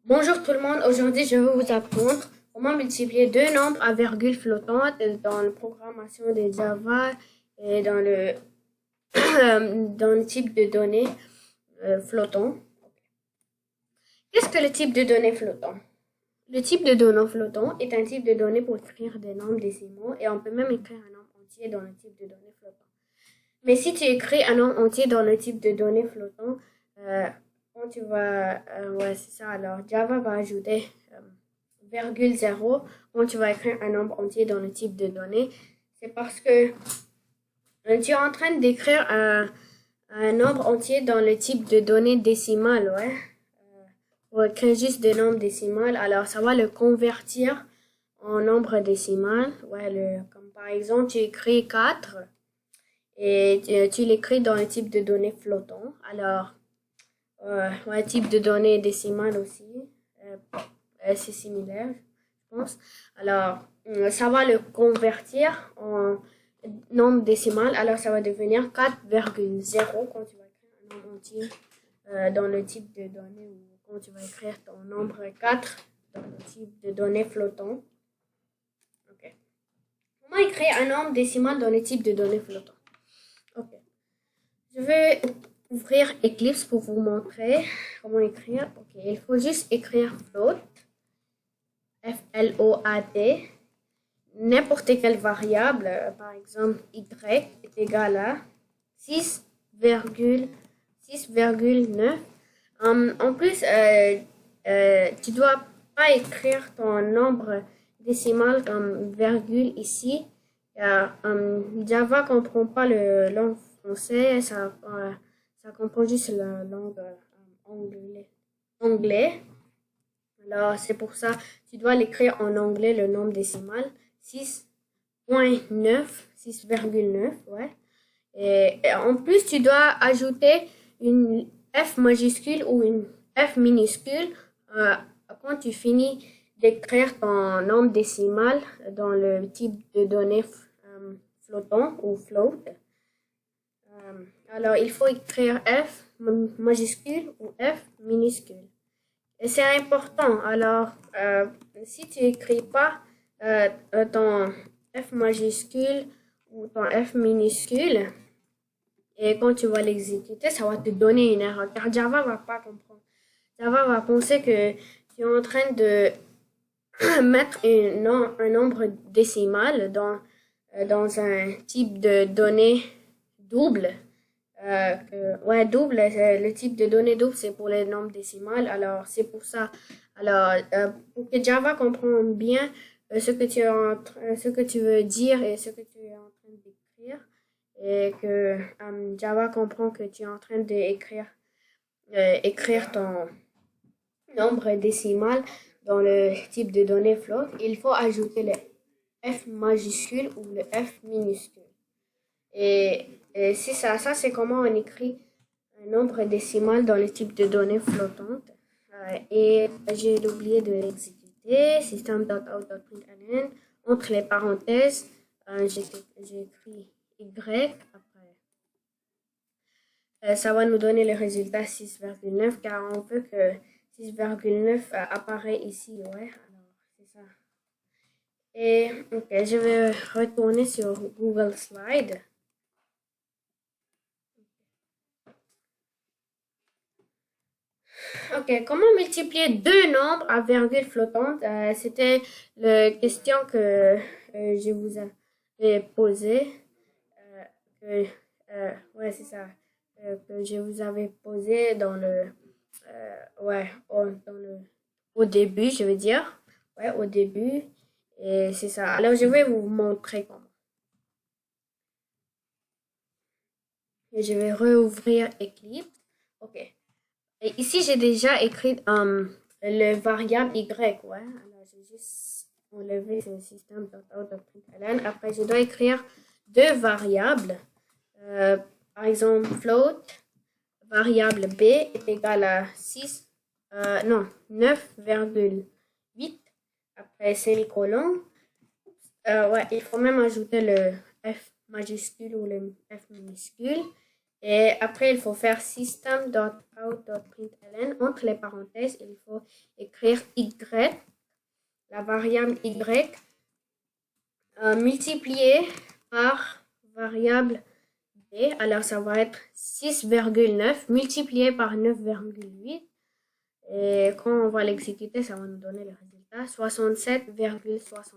Bonjour tout le monde, aujourd'hui je vais vous apprendre comment multiplier deux nombres à virgule flottante dans la programmation de Java et dans dans le type de données flottant. Qu'est-ce que le type de données flottant? Le type de données flottant est un type de données pour écrire des nombres décimaux et on peut même écrire un nombre entier dans le type de données flottant. Mais si tu écris un nombre entier dans le type de données flottant, quand tu vas, ouais, c'est ça. Alors, Java va ajouter virgule 0 quand tu vas écrire un nombre entier dans le type de données. C'est parce que tu es en train d'écrire un nombre entier dans le type de données décimales, ouais. Pour écrire juste des nombres décimales, alors ça va le convertir en nombre décimal. Ouais, comme par exemple, tu écris 4 et tu l'écris dans le type de données flottant. Alors, ouais, type de données décimales aussi. C'est similaire, je pense. Alors, ça va le convertir en nombre décimal. Alors, ça va devenir 4,0 quand tu vas écrire un nombre entier dans le type de données ou quand tu vas écrire ton nombre 4 dans le type de données flottant. Ok. Comment écrire un nombre décimal dans le type de données flottant? Ok. Je vais ouvrir Eclipse pour vous montrer comment écrire. Ok, il faut juste écrire float, F-L-O-A-T, n'importe quelle variable, par exemple y est égal à 6,9. En plus, tu dois pas écrire ton nombre décimal comme virgule ici. Java comprend pas le langue français, ça comprend juste la langue anglais. Alors, c'est pour ça, tu dois l'écrire en anglais, le nombre décimal. 6,9, ouais. Et en plus, tu dois ajouter une F majuscule ou une F minuscule quand tu finis d'écrire ton nombre décimal dans le type de données flottant ou float. Alors, il faut écrire F majuscule ou F minuscule. Et c'est important. Alors, si tu n'écris pas ton F majuscule ou ton F minuscule, et quand tu vas l'exécuter, ça va te donner une erreur. Car Java va pas comprendre. Java va penser que tu es en train de mettre un nombre décimal dans un type de données double. Ouais, double, le type de données double, c'est pour les nombres décimales. Alors, c'est pour ça. Alors, pour que Java comprenne bien ce que tu veux dire et ce que tu es en train d'écrire, et que Java comprend que tu es en train d'écrire écrire ton nombre décimal dans le type de données float, il faut ajouter le F majuscule ou le F minuscule. Et c'est ça, c'est comment on écrit un nombre décimal dans le type de données flottantes. Et j'ai oublié de l'exécuter. System.out.println. Entre les parenthèses, j'ai écrit Y. Après, ça va nous donner le résultat 6,9 car on veut que 6,9 apparaît ici. Ouais, alors c'est ça. Et ok, je vais retourner sur Google Slide. Ok, comment multiplier deux nombres à virgule flottante? C'était la question que je vous ai posée. Ouais, c'est ça. Que je vous avais posé dans ouais, au début, je veux dire. Ouais, au début. Et c'est ça. Alors, je vais vous montrer comment. Et je vais rouvrir Eclipse. Ok. Et ici, j'ai déjà écrit le variable y, ouais. Alors, j'ai juste enlevé ce système.out.println. Après, je dois écrire deux variables. Par exemple, float, variable b est égal à 9,8. Après, semicolon. Ouais, il faut même ajouter le F majuscule ou le F minuscule. Et après, il faut faire system.out.println. Entre les parenthèses, il faut écrire y, la variable y, multiplié par variable b. Alors, ça va être 6,9 multiplié par 9,8. Et quand on va l'exécuter, ça va nous donner le résultat 67,62.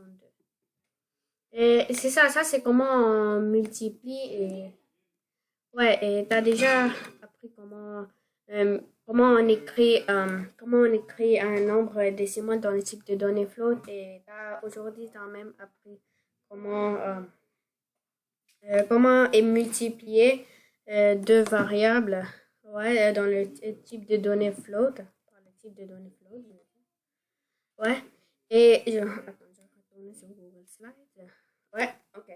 Et c'est ça c'est comment on multiplie. Et ouais, et t'as déjà appris comment on écrit un nombre décimal dans le type de données float. Et aujourd'hui t'as même appris comment est multiplier deux variables, ouais, dans le type de données float, par le type de données float. Ouais. Et attends, je vais retourner sur Google Slides. Ouais, ok.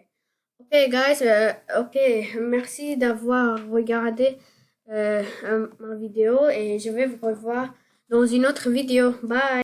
Ok, guys, ok, merci d'avoir regardé ma vidéo et je vais vous revoir dans une autre vidéo. Bye!